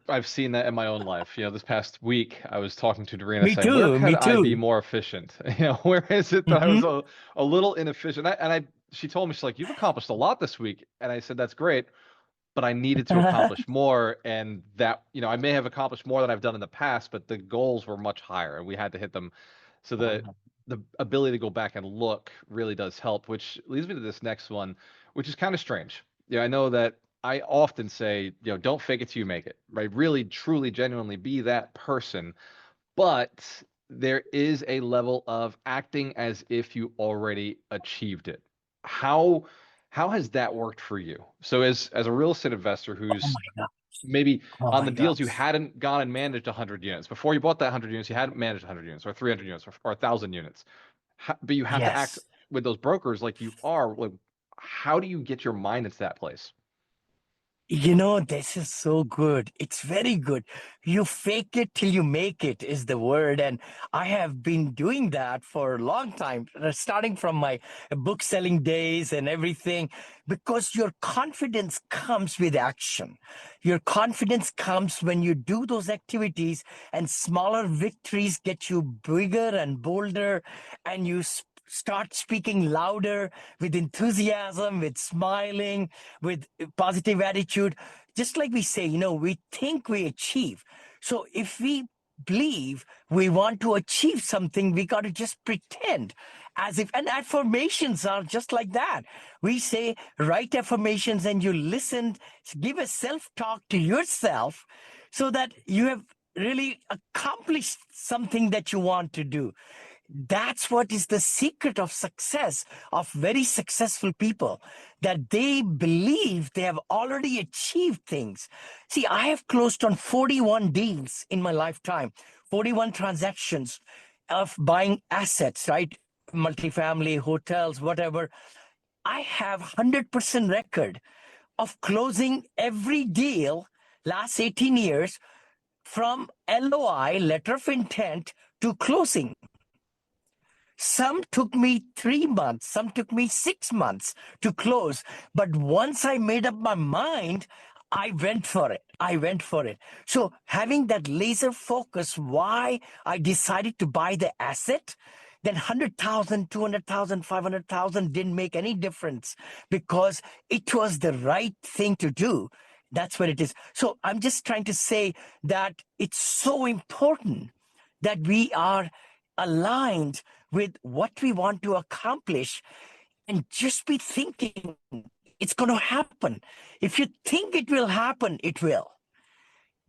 I've seen that in my own life. This past week I was talking to Dorina Me saying, where too. could Me I be too. more efficient? Where is it that I was Hmm. a little inefficient? She told me, she's like, you've accomplished a lot this week. And I said, that's great, but I needed to accomplish more. And that, I may have accomplished more than I've done in the past, but the goals were much higher and we had to hit them. So the ability to go back and look really does help, which leads me to this next one, which is kind of strange. I know that I often say, don't fake it till you make it, right? Really, truly, genuinely be that person. But there is a level of acting as if you already achieved it. How how has that worked for you? So as a real estate investor Oh who's my God. maybe Oh on the my God. deals you hadn't gone and managed 100 units before you bought that 100 units, you hadn't managed 100 units or 300 units or 1,000 units, but you have to act Yes. with those brokers like you are. Like, how do you get your mind into that place? This is so good. It's very good. You fake it till you make it is the word. And I have been doing that for a long time, starting from my book selling days and everything, because your confidence comes with action. Your confidence comes when you do those activities, and smaller victories get you bigger and bolder, and you start speaking louder with enthusiasm, with smiling, with positive attitude. Just like we say, we think we achieve. So if we believe we want to achieve something, we got to just pretend as if, and affirmations are just like that. We say, write affirmations and you listen, give a self talk to yourself so that you have really accomplished something that you want to do. That's what is the secret of success of very successful people, that they believe they have already achieved things. See, I have closed on 41 deals in my lifetime, 41 transactions of buying assets, right? Multifamily, hotels, whatever. I have 100% record of closing every deal last 18 years from LOI, letter of intent, to closing. Some took me 3 months, some took me 6 months to close. But once I made up my mind, I went for it. I went for it. So having that laser focus, why I decided to buy the asset, then 100,000, 200,000, 500,000 didn't make any difference because it was the right thing to do. That's what it is. So I'm just trying to say that it's so important that we are aligned with what we want to accomplish and just be thinking it's going to happen. If you think it will happen, it will.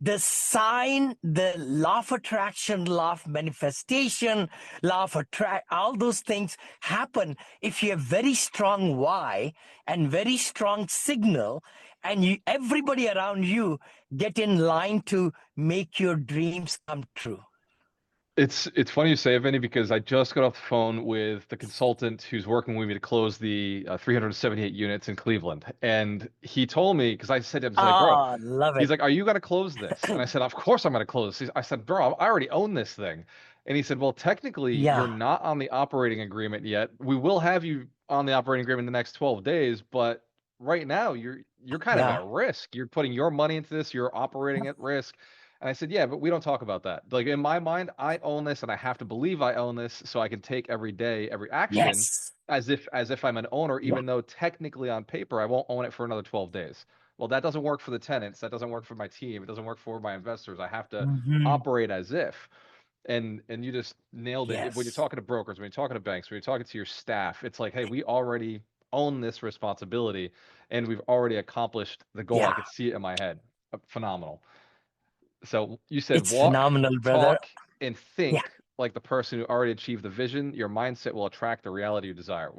The sign, the law of attraction, law of manifestation, law of attract, all those things happen if you have very strong why and very strong signal, and everybody around you get in line to make your dreams come true. It's funny you say it, Vinny, because I just got off the phone with the consultant who's working with me to close the 378 units in Cleveland, and he told me, because I said to him, he's like, bro, Ah, love he's it. like, are you gonna close this? And I said, of course I'm gonna close this. I said, bro, I already own this thing, and he said, well, technically you're Yeah. not on the operating agreement yet. We will have you on the operating agreement in the next 12 days, but right now you're kind of Yeah. at risk. You're putting your money into this. You're operating at risk. And I said, yeah, but we don't talk about that. Like in my mind, I own this and I have to believe I own this so I can take every day, every action Yes. as if I'm an owner, Yeah. even though technically on paper I won't own it for another 12 days. Well, that doesn't work for the tenants. That doesn't work for my team. It doesn't work for my investors. I have to Hmm. operate as if. And you just nailed it. When you're Yes. talking to brokers, when you're talking to banks, when you're talking to your staff, it's like, hey, we already own this responsibility and we've already accomplished the goal. I Yeah. could see it in my head. Phenomenal. So you said It's walk, phenomenal, brother. talk, and Yeah. think like the person who already achieved the vision. Your mindset will attract the reality you desire.